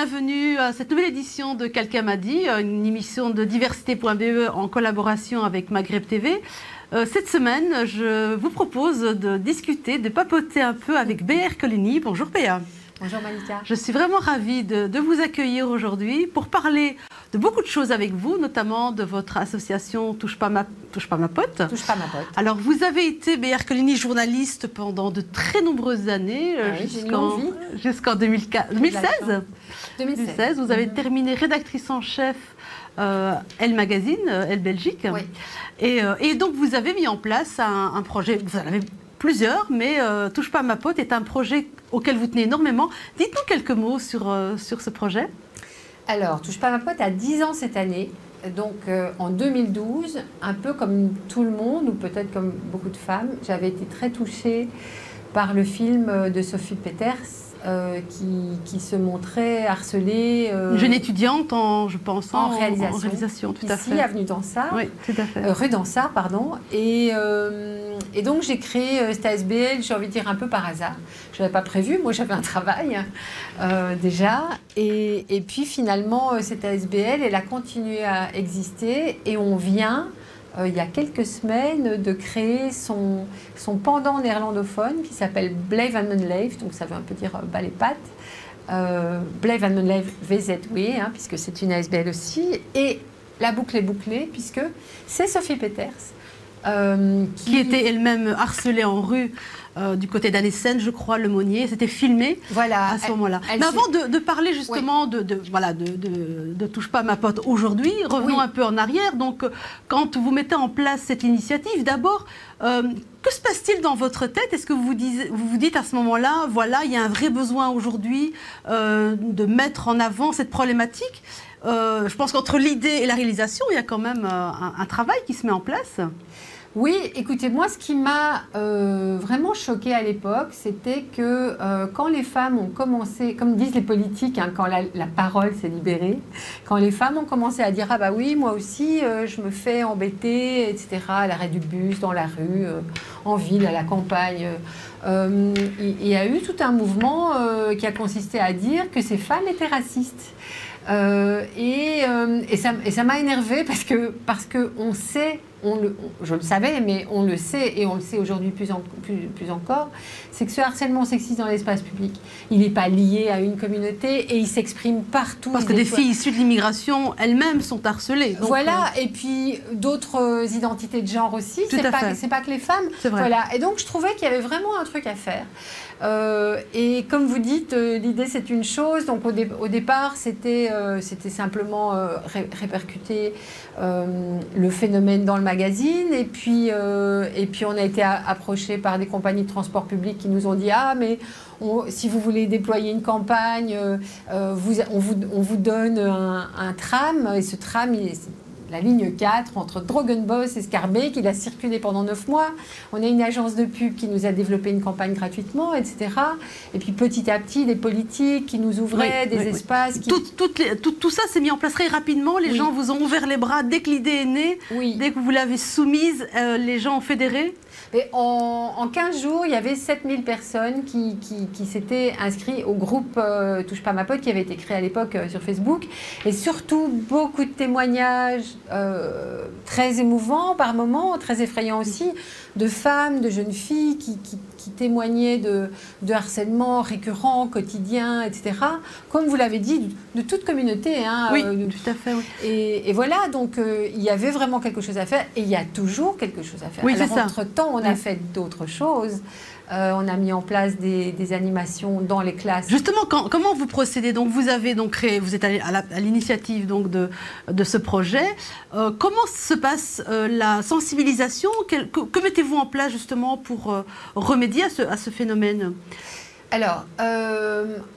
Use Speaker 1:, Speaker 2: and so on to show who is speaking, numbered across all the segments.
Speaker 1: bienvenue à cette nouvelle édition de Quelqu'un m'a dit, une émission de diversité.be en collaboration avec Maghreb TV. Cette semaine, je vous propose de discuter, de papoter un peu avec Béa Ercolini. Bonjour Béa.
Speaker 2: Bonjour Malika.
Speaker 1: Je suis vraiment ravie de vous accueillir aujourd'hui pour parler de beaucoup de choses avec vous, notamment de votre association Touche pas ma pote.
Speaker 2: Touche pas ma pote.
Speaker 1: Alors, vous avez été, Béa Ercolini, journaliste pendant de très nombreuses années, jusqu'en 2016. 2016. Vous avez terminé rédactrice en chef Elle Magazine, Elle Belgique.
Speaker 2: Oui.
Speaker 1: Et donc, vous avez mis en place un projet, vous en avez plusieurs, mais Touche pas ma pote est un projet auquel vous tenez énormément. Dites-nous quelques mots sur ce projet.
Speaker 2: Alors, Touche pas ma pote a 10 ans cette année. Donc, en 2012, un peu comme tout le monde, ou peut-être comme beaucoup de femmes, j'avais été très touchée par le film de Sophie Peeters, qui se montrait harcelée.
Speaker 1: Une jeune étudiante, je pense,
Speaker 2: en réalisation.
Speaker 1: Tout à fait.
Speaker 2: Ici, avenue Dansart.
Speaker 1: Oui, tout à fait.
Speaker 2: Rue Dansart, pardon. Et donc, j'ai créé cette ASBL, j'ai envie de dire un peu par hasard. Je n'avais pas prévu, moi j'avais un travail déjà. Et puis finalement, cette ASBL, elle a continué à exister et on vient, il y a quelques semaines, de créer son pendant néerlandophone qui s'appelle Blijf aan mijn lijf, donc ça veut un peu dire bas les pattes. Blijf aan mijn lijf VZW, puisque c'est une ASBL aussi. Et la boucle est bouclée, puisque c'est Sophie Peeters.
Speaker 1: Qui était elle-même harcelée en rue du côté d'Annessen, je crois, le Monnier. C'était filmé à ce moment-là. Mais avant de parler justement de Touche pas ma pote aujourd'hui, revenons un peu en arrière. Donc, quand vous mettez en place cette initiative, d'abord, que se passe-t-il dans votre tête? Est-ce que vous vous dites à ce moment-là, voilà, il y a un vrai besoin aujourd'hui de mettre en avant cette problématique? Je pense qu'entre l'idée et la réalisation, il y a quand même un travail qui se met en place.
Speaker 2: Oui, écoutez, moi, ce qui m'a vraiment choquée à l'époque, c'était que quand les femmes ont commencé, comme disent les politiques, quand la parole s'est libérée, quand les femmes ont commencé à dire « Ah bah oui, moi aussi, je me fais embêter, etc. » à l'arrêt du bus, dans la rue, en ville, à la campagne. Il y a eu tout un mouvement qui a consisté à dire que ces femmes étaient racistes. Et ça m'a énervée parce que on sait, je le savais, mais on le sait et on le sait aujourd'hui plus encore, c'est que ce harcèlement sexiste dans l'espace public, il n'est pas lié à une communauté et il s'exprime partout.
Speaker 1: Parce que des filles issues de l'immigration elles-mêmes sont harcelées. Donc
Speaker 2: voilà, et puis d'autres identités de genre aussi, c'est pas que les femmes. Voilà. Et donc je trouvais qu'il y avait vraiment un truc à faire. Et comme vous dites, l'idée c'est une chose, donc au départ c'était simplement répercuter le phénomène dans le magazine et puis on a été approché par des compagnies de transport public qui nous ont dit « Ah mais si vous voulez déployer une campagne, on vous donne un tram et ce tram la ligne 4 entre Drogenbos et Schaerbeek, il a circulé pendant 9 mois. On a une agence de pub qui nous a développé une campagne gratuitement, etc. Et puis petit à petit, des politiques qui nous ouvraient des espaces.
Speaker 1: Tout ça s'est mis en place très rapidement. Les gens vous ont ouvert les bras dès que l'idée est née. Dès que vous l'avez soumise, les gens ont fédéré.
Speaker 2: Et en 15 jours, il y avait 7000 personnes qui s'étaient inscrites au groupe Touche pas ma pote qui avait été créé à l'époque sur Facebook. Et surtout, beaucoup de témoignages très émouvants par moments, très effrayants aussi, de femmes, de jeunes filles qui témoignaient de harcèlement récurrent, quotidien, etc. Comme vous l'avez dit, de toute communauté.
Speaker 1: Oui, tout à fait. Oui.
Speaker 2: Et voilà, donc il y avait vraiment quelque chose à faire et il y a toujours quelque chose à faire.
Speaker 1: Oui,
Speaker 2: alors, entre-temps, on a fait d'autres choses. On a mis en place des animations dans les classes.
Speaker 1: Justement, comment vous procédez? Donc, vous avez créé, vous êtes à l'initiative de ce projet. Comment se passe la sensibilisation? Que mettez-vous en place justement pour remédier à ce phénomène?
Speaker 2: Alors,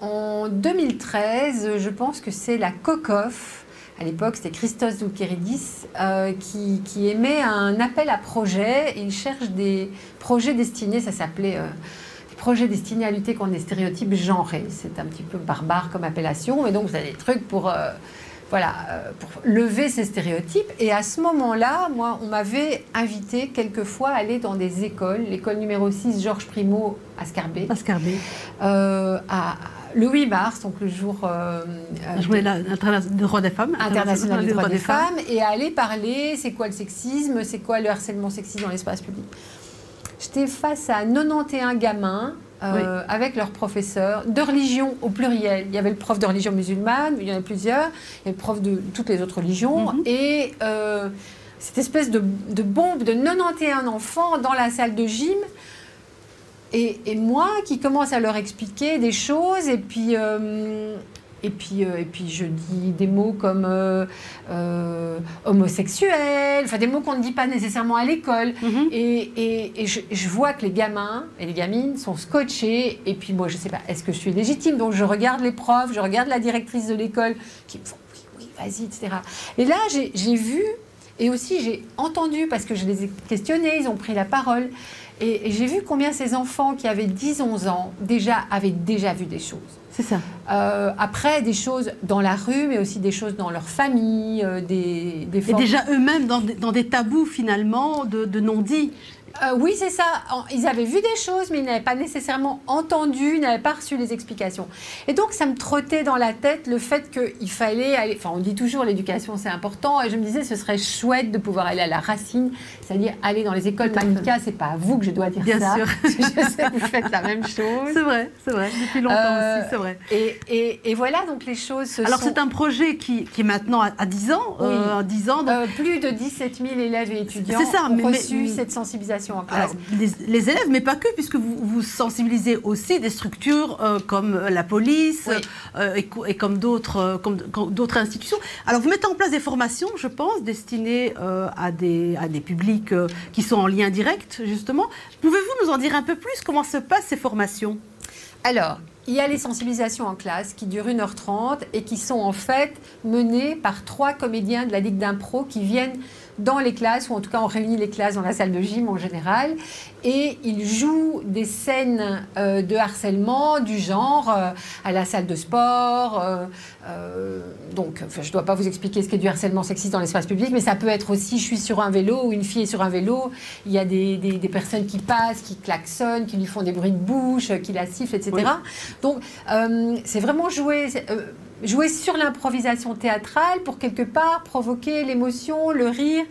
Speaker 2: en 2013, je pense que c'est la COCOF. À l'époque, c'était Christos Doulkeridis qui émet un appel à projets. Il cherche des projets destinés, ça s'appelait projets destinés à lutter contre les stéréotypes genrés. C'est un petit peu barbare comme appellation, mais donc vous avez des trucs pour lever ces stéréotypes. Et à ce moment-là, moi, on m'avait invité quelquefois à aller dans des écoles. L'école numéro 6, Georges Primo, à Schaerbeek. le 8 mars, donc le jour
Speaker 1: des droits des femmes,
Speaker 2: international des droits des femmes, et à aller parler, c'est quoi le sexisme, c'est quoi le harcèlement sexiste dans l'espace public. J'étais face à 91 gamins avec leurs professeurs de religion au pluriel. Il y avait le prof de religion musulmane, il y en avait plusieurs, il y avait le prof de toutes les autres religions, et cette espèce de bombe de 91 enfants dans la salle de gym. Et moi qui commence à leur expliquer des choses, et puis je dis des mots comme homosexuel, enfin des mots qu'on ne dit pas nécessairement à l'école. Et je vois que les gamins et les gamines sont scotchés. Et puis moi, je ne sais pas, est-ce que je suis légitime? Donc je regarde les profs, je regarde la directrice de l'école qui me font oui, vas-y, etc. Et là, j'ai vu, et aussi j'ai entendu, parce que je les ai questionnés, ils ont pris la parole. Et j'ai vu combien ces enfants qui avaient 10-11 ans avaient déjà vu des choses.
Speaker 1: C'est ça.
Speaker 2: Après, des choses dans la rue, mais aussi des choses dans leur famille, des
Speaker 1: formes... Et déjà eux-mêmes dans des tabous, finalement, de non-dits.
Speaker 2: Oui, c'est ça. Ils avaient vu des choses, mais ils n'avaient pas nécessairement entendu, ils n'avaient pas reçu les explications. Et donc, ça me trottait dans la tête le fait qu'il fallait aller... Enfin, on dit toujours l'éducation, c'est important. Et je me disais, ce serait chouette de pouvoir aller à la racine, c'est-à-dire aller dans les écoles. Malika, c'est pas à vous que je dois dire
Speaker 1: Bien
Speaker 2: ça.
Speaker 1: Sûr.
Speaker 2: Je sais que vous faites la même chose.
Speaker 1: C'est vrai. Depuis longtemps aussi, c'est vrai.
Speaker 2: Et voilà, donc les choses
Speaker 1: Alors, c'est un projet qui est maintenant à 10 ans.
Speaker 2: Oui.
Speaker 1: 10 ans donc...
Speaker 2: plus de 17 000 élèves et étudiants ont reçu cette sensibilisation en classe.
Speaker 1: Alors, les élèves, mais pas que, puisque vous sensibilisez aussi des structures comme la police et comme d'autres institutions. Alors, vous mettez en place des formations, je pense, destinées à des publics qui sont en lien direct, justement. Pouvez-vous nous en dire un peu plus? Comment se passent ces formations?
Speaker 2: Alors, il y a les sensibilisations en classe qui durent 1h30 et qui sont en fait menées par 3 comédiens de la Ligue d'impro qui viennent dans les classes, ou en tout cas on réunit les classes dans la salle de gym en général, et ils jouent des scènes de harcèlement du genre à la salle de sport. Donc, je ne dois pas vous expliquer ce qu'est du harcèlement sexiste dans l'espace public, mais ça peut être aussi, je suis sur un vélo, ou une fille est sur un vélo, il y a des personnes qui passent, qui klaxonnent, qui lui font des bruits de bouche, qui la sifflent, etc. Oui. Donc, c'est vraiment jouer sur l'improvisation théâtrale pour quelque part provoquer l'émotion, le rire,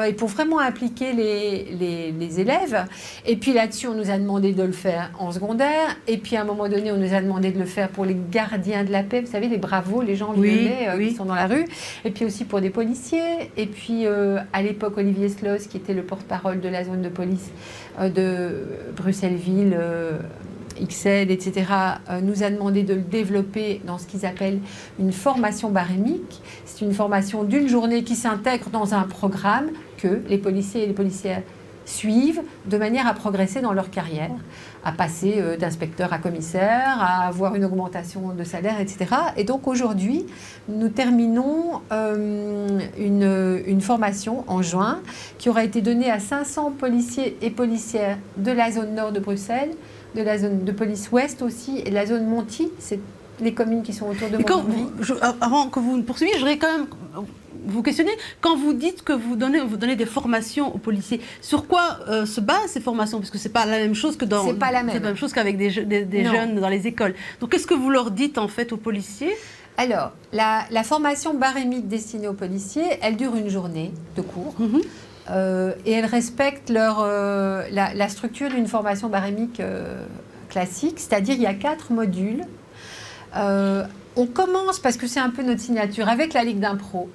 Speaker 2: et pour vraiment impliquer les élèves. Et puis là-dessus, on nous a demandé de le faire en secondaire. Et puis à un moment donné, on nous a demandé de le faire pour les gardiens de la paix, vous savez, les bravos, les gens violets qui sont dans la rue. Et puis aussi pour des policiers. Et puis à l'époque, Olivier Sloss, qui était le porte-parole de la zone de police de Bruxelles-Ville, XL, etc., nous a demandé de le développer dans ce qu'ils appellent une formation barémique. C'est une formation d'une journée qui s'intègre dans un programme que les policiers et les policières suivent de manière à progresser dans leur carrière, à passer d'inspecteur à commissaire, à avoir une augmentation de salaire, etc. Et donc aujourd'hui, nous terminons une formation en juin qui aura été donnée à 500 policiers et policières de la zone nord de Bruxelles, de la zone de police ouest aussi, et de la zone Monty, c'est les communes qui sont autour de Monty.
Speaker 1: Avant que vous ne poursuiviez, je voudrais quand même vous questionner. Quand vous dites que vous donnez des formations aux policiers, sur quoi se basent ces formations? Parce que c'est pas la même chose que dans...
Speaker 2: C'est pas la même.
Speaker 1: C'est la même chose qu'avec des jeunes dans les écoles. Donc qu'est-ce que vous leur dites en fait aux policiers?
Speaker 2: Alors, la formation barémique destinée aux policiers, elle dure une journée de cours. Et elles respectent la structure d'une formation barémique classique, c'est-à-dire il y a 4 modules. On commence, parce que c'est un peu notre signature, avec la Ligue d'impro.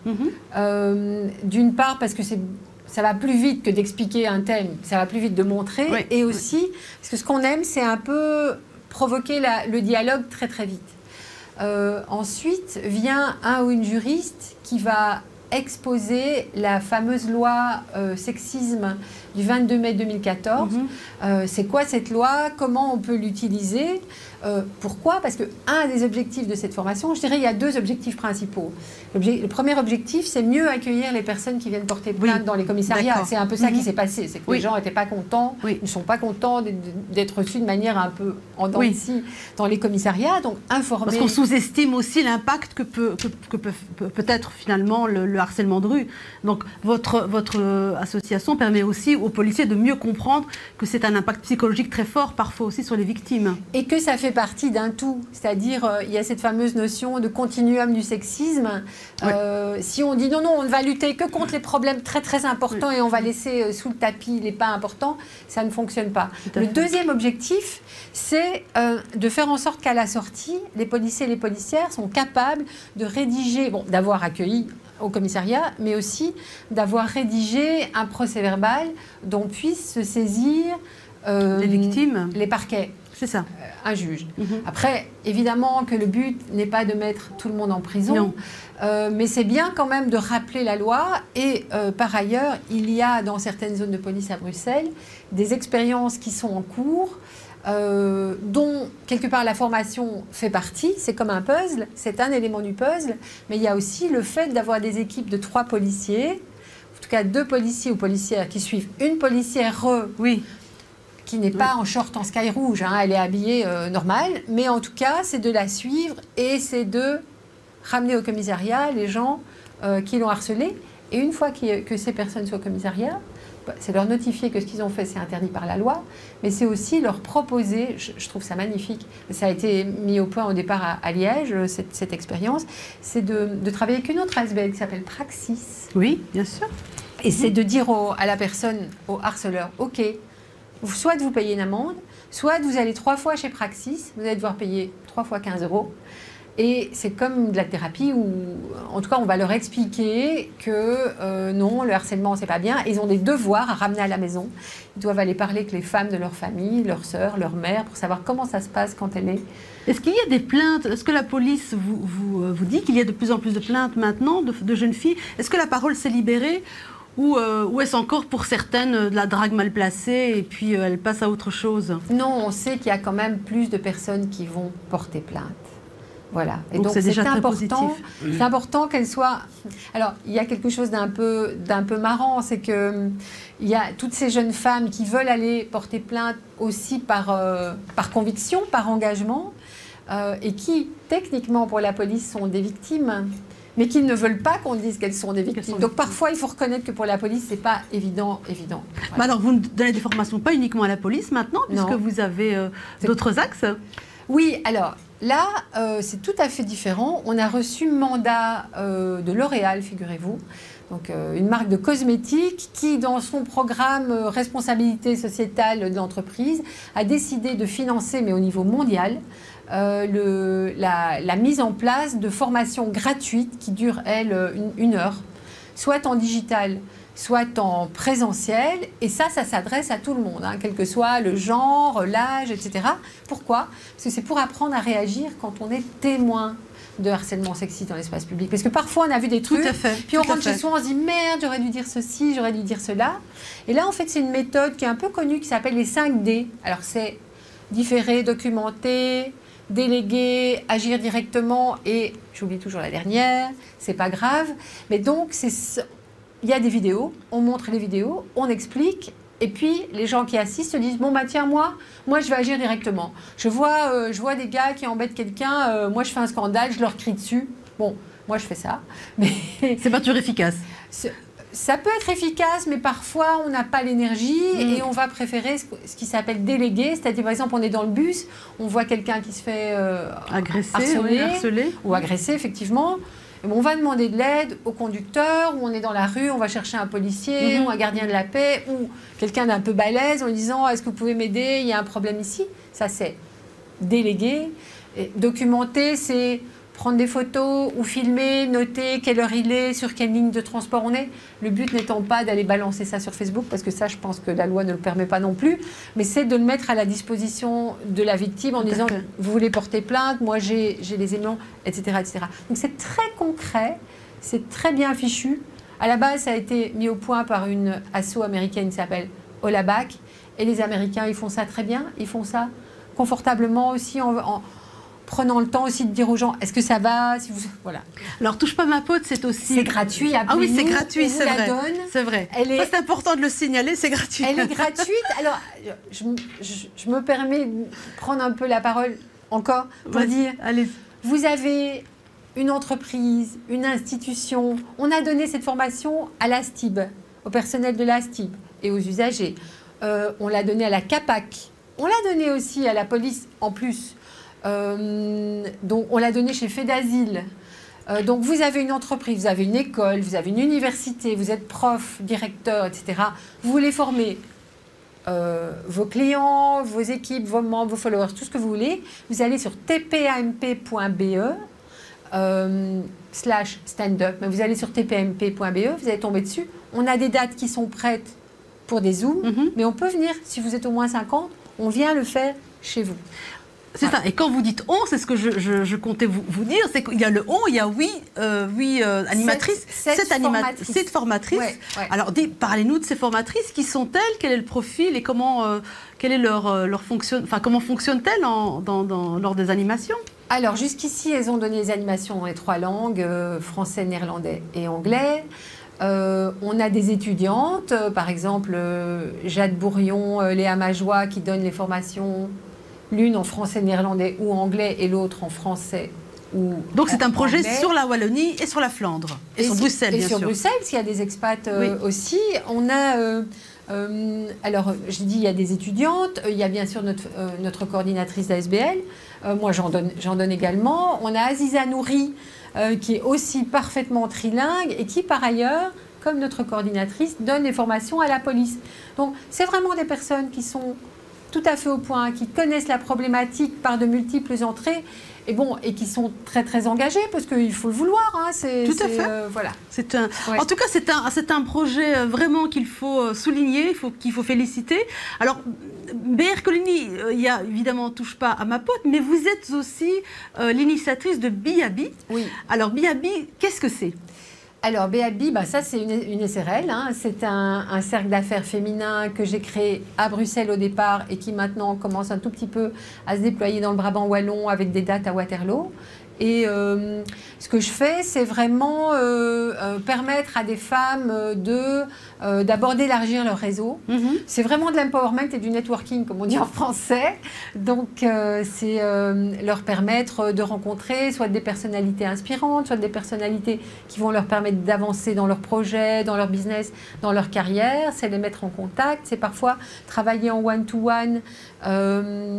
Speaker 2: D'une part, parce que ça va plus vite que d'expliquer un thème, ça va plus vite de montrer, et aussi, parce que ce qu'on aime, c'est un peu provoquer le dialogue très très vite. Ensuite vient un ou une juriste qui va exposer la fameuse loi sexisme du 22 mai 2014. C'est quoi cette loi? Comment on peut l'utiliser? Pourquoi? Parce qu'un des objectifs de cette formation, je dirais il y a 2 objectifs principaux. Le premier objectif, c'est mieux accueillir les personnes qui viennent porter plainte dans les commissariats. C'est un peu ça qui s'est passé. C'est que les gens n'étaient pas contents, ne sont pas contents d'être reçus de manière un peu en dents de scie dans les commissariats. Donc informer...
Speaker 1: Parce qu'on sous-estime aussi l'impact que peut être finalement le harcèlement de rue. Donc votre association permet aussi aux policiers de mieux comprendre que c'est un impact psychologique très fort, parfois aussi sur les victimes.
Speaker 2: Et que ça fait fait partie d'un tout. C'est-à-dire, il y a cette fameuse notion de continuum du sexisme. Si on dit non, on ne va lutter que contre les problèmes très très importants et on va laisser sous le tapis les pas importants, ça ne fonctionne pas. Le deuxième objectif, c'est de faire en sorte qu'à la sortie, les policiers et les policières sont capables de rédiger, bon, d'avoir accueilli au commissariat, mais aussi d'avoir rédigé un procès-verbal dont puissent se saisir
Speaker 1: les victimes,
Speaker 2: les parquets.
Speaker 1: C'est ça.
Speaker 2: Un juge. Après, évidemment que le but n'est pas de mettre tout le monde en prison, mais c'est bien quand même de rappeler la loi. Et par ailleurs, il y a dans certaines zones de police à Bruxelles des expériences qui sont en cours, dont quelque part la formation fait partie. C'est comme un puzzle, c'est un élément du puzzle, mais il y a aussi le fait d'avoir des équipes de 3 policiers, en tout cas 2 policiers ou policières qui suivent une policière qui n'est pas en short en sky rouge, hein, elle est habillée normale, mais en tout cas, c'est de la suivre et c'est de ramener au commissariat les gens qui l'ont harcelée. Et une fois que ces personnes sont au commissariat, c'est leur notifier que ce qu'ils ont fait, c'est interdit par la loi, mais c'est aussi leur proposer, je trouve ça magnifique, ça a été mis au point au départ à Liège, cette expérience, c'est de travailler avec une autre ASBL qui s'appelle Praxis.
Speaker 1: Oui, bien sûr.
Speaker 2: Et c'est de dire à la personne, au harceleur, OK, soit de vous payer une amende, soit vous allez 3 fois chez Praxis, vous allez devoir payer 3 fois 15 €. Et c'est comme de la thérapie où, en tout cas, on va leur expliquer que non, le harcèlement, c'est pas bien. Ils ont des devoirs à ramener à la maison. Ils doivent aller parler avec les femmes de leur famille, leurs sœurs, leur mère, pour savoir comment ça se passe quand elle est.
Speaker 1: Est-ce qu'il y a des plaintes? Est-ce que la police vous dit qu'il y a de plus en plus de plaintes maintenant de jeunes filles? Est-ce que la parole s'est libérée? Ou est-ce encore pour certaines de la drague mal placée et puis elles passent à autre chose?
Speaker 2: Non, on sait qu'il y a quand même plus de personnes qui vont porter plainte. Voilà. Et donc
Speaker 1: c'est déjà
Speaker 2: important. C'est important qu'elles soient. Alors, il y a quelque chose d'un peu marrant, c'est que il y a toutes ces jeunes femmes qui veulent aller porter plainte aussi par conviction, par engagement, et qui, techniquement, pour la police, sont des victimes, mais qui ne veulent pas qu'on dise qu'elles sont des victimes. Donc parfois, il faut reconnaître que pour la police, c'est pas évident. Voilà.
Speaker 1: Bah alors, vous donnez des formations pas uniquement à la police maintenant, puisque vous avez d'autres axes.
Speaker 2: Oui, alors là, c'est tout à fait différent. On a reçu mandat de L'Oréal, figurez-vous, donc une marque de cosmétiques qui, dans son programme responsabilité sociétale de l'entreprise, a décidé de financer, mais au niveau mondial, la mise en place de formations gratuites qui durent, elles, une heure, soit en digital, soit en présentiel. Et ça s'adresse à tout le monde, hein, quel que soit le genre, l'âge, etc. Pourquoi? Parce que c'est pour apprendre à réagir quand on est témoin de harcèlement sexiste dans l'espace public. Parce que parfois, on a vu des trucs, puis on rentre chez soi, on se dit « Merde, j'aurais dû dire ceci, j'aurais dû dire cela ». Et là, en fait, c'est une méthode qui est un peu connue, qui s'appelle les 5D. Alors, c'est différer, documenter, déléguer, agir directement, et j'oublie toujours la dernière, c'est pas grave. Mais donc, il y a des vidéos, on montre les vidéos, on explique, et puis les gens qui assistent se disent « Bon, bah tiens, moi je vais agir directement. Je vois des gars qui embêtent quelqu'un, moi je fais un scandale, je leur crie dessus. Bon, moi je fais ça. » Mais
Speaker 1: c'est pas toujours efficace.
Speaker 2: Ça peut être efficace, mais parfois on n'a pas l'énergie et on va préférer ce qui s'appelle déléguer. C'est-à-dire, par exemple, on est dans le bus, on voit quelqu'un qui se fait harceler ou agresser, effectivement. On va demander de l'aide au conducteur, ou on est dans la rue, on va chercher un policier, ou un gardien de la paix, ou quelqu'un d'un peu balèze en lui disant « Est-ce que vous pouvez m'aider? Il y a un problème ici ». Ça, c'est déléguer. Et documenter, c'est prendre des photos ou filmer, noter quelle heure il est, sur quelle ligne de transport on est. Le but n'étant pas d'aller balancer ça sur Facebook, parce que ça, je pense que la loi ne le permet pas non plus, mais c'est de le mettre à la disposition de la victime en disant « Vous voulez porter plainte, moi j'ai les éléments, etc. etc. » Donc c'est très concret, c'est très bien fichu. À la base, ça a été mis au point par une asso américaine qui s'appelle Olabac, et les Américains, ils font ça très bien, ils font ça confortablement aussi en prenant le temps aussi de dire aux gens, est-ce que ça va si vous... Voilà.
Speaker 1: Alors, Touche pas ma pote, c'est aussi...
Speaker 2: C'est gratuit.
Speaker 1: Ah oui, c'est gratuit, c'est vrai. C'est vrai. C'est important de le signaler, c'est gratuit.
Speaker 2: Elle est gratuite. Alors, je me permets de prendre un peu la parole encore pour dire, vous avez une entreprise, une institution. On a donné cette formation à l'ASTIB, au personnel de l'ASTIB et aux usagers. On l'a donné à la CAPAC. On l'a donné aussi à la police, en plus, Donc, on l'a donné chez Fait d'Asile. Donc, vous avez une entreprise, vous avez une école, vous avez une université, vous êtes prof, directeur, etc. Vous voulez former vos clients, vos équipes, vos membres, vos followers, tout ce que vous voulez. Vous allez sur tpamp.be /stand-up. Vous allez sur tpamp.be, vous allez tomber dessus. On a des dates qui sont prêtes pour des Zooms, mais on peut venir, si vous êtes au moins 50, on vient le faire chez vous.
Speaker 1: C'est ça. Et quand vous dites on, c'est ce que je comptais vous dire, c'est qu'il y a le on, il y a oui animatrices, 7 formatrices. Ouais. Alors, parlez-nous de ces formatrices. Qui sont-elles? Quel est le profil et comment, quel est leur fonction, comment fonctionnent-elles lors des animations?
Speaker 2: Alors, jusqu'ici, elles ont donné des animations dans les 3 langues, français, néerlandais et anglais. On a des étudiantes, par exemple, Jade Bourrion, Léa Majoie, qui donnent les formations, l'une en français, néerlandais ou anglais, et l'autre en français ou
Speaker 1: Donc, c'est un projet anglais. Sur la Wallonie et sur la Flandre. Et sur Bruxelles, bien sûr.
Speaker 2: Et sur Bruxelles, parce qu'il y a des expats aussi. On a... alors, je dis, il y a des étudiantes, il y a bien sûr notre coordinatrice d'ASBL, moi j'en donne également. On a Aziza Nouri, qui est aussi parfaitement trilingue et qui, par ailleurs, comme notre coordinatrice, donne des formations à la police. Donc, c'est vraiment des personnes qui sont tout à fait au point, qui connaissent la problématique par de multiples entrées et qui sont très très engagés parce qu'il faut le vouloir. Hein,
Speaker 1: tout à fait.
Speaker 2: Voilà.
Speaker 1: En tout cas, c'est un projet vraiment qu'il faut souligner, qu'il faut féliciter. Alors, BR Colony, il y a évidemment Touche pas à ma pote, mais vous êtes aussi l'initiatrice de Biabi.
Speaker 2: Oui.
Speaker 1: Alors, Biabi, qu'est-ce que c'est?
Speaker 2: Alors, BABI, ça c'est une SRL, hein. C'est un cercle d'affaires féminin que j'ai créé à Bruxelles au départ et qui maintenant commence un tout petit peu à se déployer dans le Brabant wallon avec des dates à Waterloo. Et ce que je fais, c'est vraiment permettre à des femmes d'abord d'élargir leur réseau. C'est vraiment de l'empowerment et du networking, comme on dit en français. Donc, c'est leur permettre de rencontrer soit des personnalités inspirantes, soit des personnalités qui vont leur permettre d'avancer dans leur projet, dans leur business, dans leur carrière. C'est les mettre en contact. C'est parfois travailler en one-to-one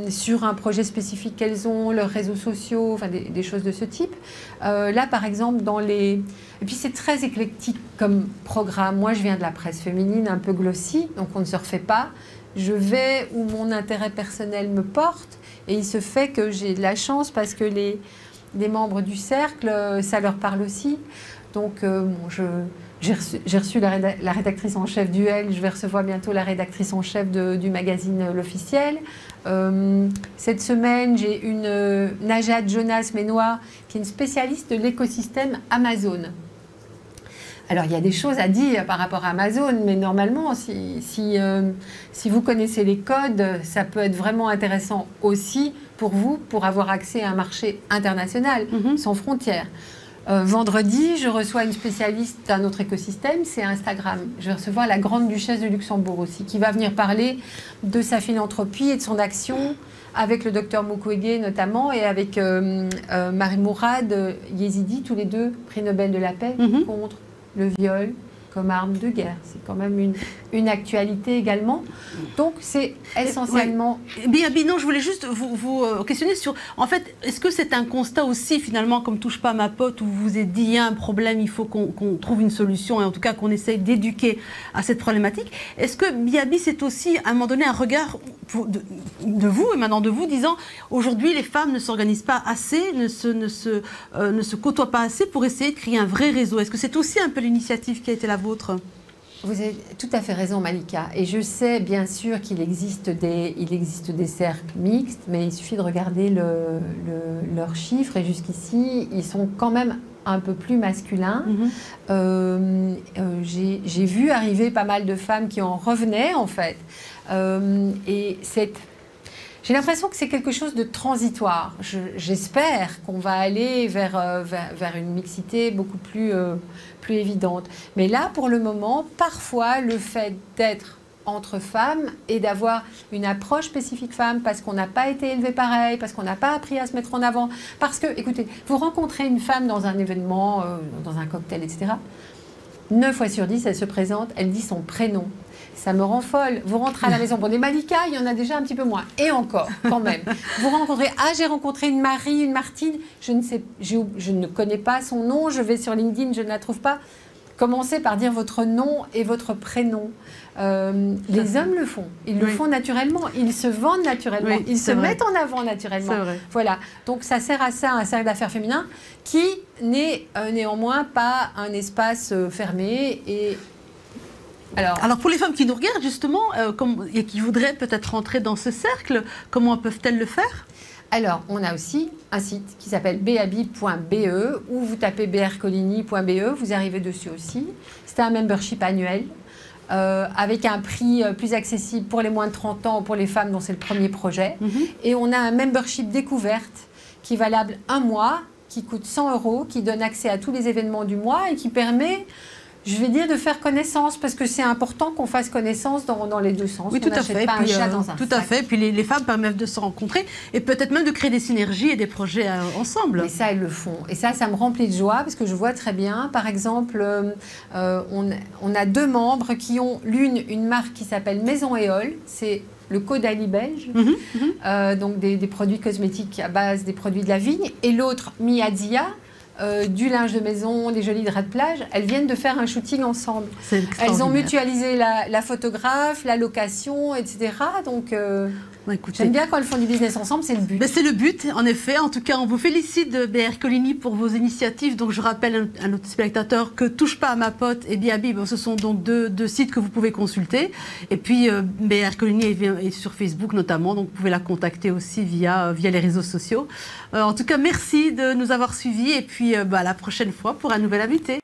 Speaker 2: sur un projet spécifique qu'elles ont, leurs réseaux sociaux, enfin des choses de ce type. Là, par exemple, et puis c'est très éclectique comme programme. Moi, je viens de la presse féminine, un peu glossy, donc on ne se refait pas. Je vais où mon intérêt personnel me porte, et il se fait que j'ai de la chance parce que les membres du cercle, ça leur parle aussi. Donc, j'ai reçu la rédactrice en chef du L, je vais recevoir bientôt la rédactrice en chef du magazine L'Officiel. Cette semaine, j'ai une Najat Jonas-Ménois, qui est une spécialiste de l'écosystème Amazon. Alors, il y a des choses à dire par rapport à Amazon, mais normalement, si vous connaissez les codes, ça peut être vraiment intéressant aussi pour vous, pour avoir accès à un marché international, sans frontières. Vendredi, je reçois une spécialiste d'un autre écosystème, c'est Instagram. Je vais recevoir la grande duchesse de Luxembourg aussi, qui va venir parler de sa philanthropie et de son action avec le docteur Mukwege notamment et avec Marie Mourad Yezidi, tous les deux prix Nobel de la paix contre le viol comme arme de guerre. C'est quand même une actualité également. Donc, c'est essentiellement...
Speaker 1: Biabi, non, je voulais juste vous questionner sur... En fait, est-ce que c'est un constat aussi, finalement, comme Touche pas à ma pote, où vous vous êtes dit, il y a un problème, il faut qu'on trouve une solution, et en tout cas qu'on essaye d'éduquer à cette problématique. Est-ce que Biabi, c'est aussi, à un moment donné, un regard de vous, et maintenant de vous, disant, aujourd'hui, les femmes ne s'organisent pas assez, ne se côtoient pas assez pour essayer de créer un vrai réseau. Est-ce que c'est aussi un peu l'initiative qui a été la vôtre?
Speaker 2: Vous avez tout à fait raison, Malika. Et je sais bien sûr qu'il existe des cercles mixtes, mais il suffit de regarder leurs chiffres. Et jusqu'ici, ils sont quand même un peu plus masculins. J'ai vu arriver pas mal de femmes qui en revenaient, en fait. Et j'ai l'impression que c'est quelque chose de transitoire. J'espère qu'on va aller vers une mixité beaucoup plus évidente. Mais là, pour le moment, parfois, le fait d'être entre femmes et d'avoir une approche spécifique femme parce qu'on n'a pas été élevé pareil, parce qu'on n'a pas appris à se mettre en avant, parce que, écoutez, vous rencontrez une femme dans un événement, dans un cocktail, etc., 9 fois sur 10, elle se présente, elle dit son prénom. Ça me rend folle. Vous rentrez à la maison. Bon, des Malika, il y en a déjà un petit peu moins. Et encore, quand même. Vous rencontrez... Ah, j'ai rencontré une Marie, une Martine. Je ne connais pas son nom. Je vais sur LinkedIn, je ne la trouve pas. Commencez par dire votre nom et votre prénom. Les hommes le font. Ils le font naturellement. Ils se vendent naturellement. Ils se mettent en avant naturellement. Voilà. Donc, ça sert à ça, un cercle d'affaires féminin qui n'est néanmoins pas un espace fermé et...
Speaker 1: Alors, pour les femmes qui nous regardent, justement, et qui voudraient peut-être rentrer dans ce cercle, comment peuvent-elles le faire?
Speaker 2: Alors, on a aussi un site qui s'appelle beabi.be, où vous tapez brcoligny.be, vous arrivez dessus aussi. C'est un membership annuel, avec un prix plus accessible pour les moins de 30 ans ou pour les femmes dont c'est le premier projet. Et on a un membership découverte qui est valable 1 mois, qui coûte 100 €, qui donne accès à tous les événements du mois et qui permet... Je vais dire de faire connaissance, parce que c'est important qu'on fasse connaissance dans les deux sens.
Speaker 1: Oui, tout à fait.
Speaker 2: Pas un chat dans un
Speaker 1: tout à fait. Puis les femmes permettent de se rencontrer et peut-être même de créer des synergies et des projets ensemble.
Speaker 2: Et ça, elles le font. Et ça me remplit de joie, parce que je vois très bien, par exemple, on a 2 membres qui ont une marque qui s'appelle Maison Éole. C'est le Caudalie belge, donc des produits cosmétiques à base des produits de la vigne. Et l'autre, Miadzia, du linge de maison, des jolis draps de plage, elles viennent de faire un shooting ensemble. Elles ont mutualisé la photographe, la location, etc. Donc, j'aime bien quand elles font du business ensemble, c'est le but.
Speaker 1: C'est le but, en effet. En tout cas, on vous félicite de BR Coligny pour vos initiatives. Donc, je rappelle à notre spectateur que Touche pas à ma pote et Biabi, ce sont donc deux sites que vous pouvez consulter. Et puis, BR Coligny est sur Facebook notamment, donc vous pouvez la contacter aussi via les réseaux sociaux. En tout cas, merci de nous avoir suivis et puis à la prochaine fois pour un nouvel invité.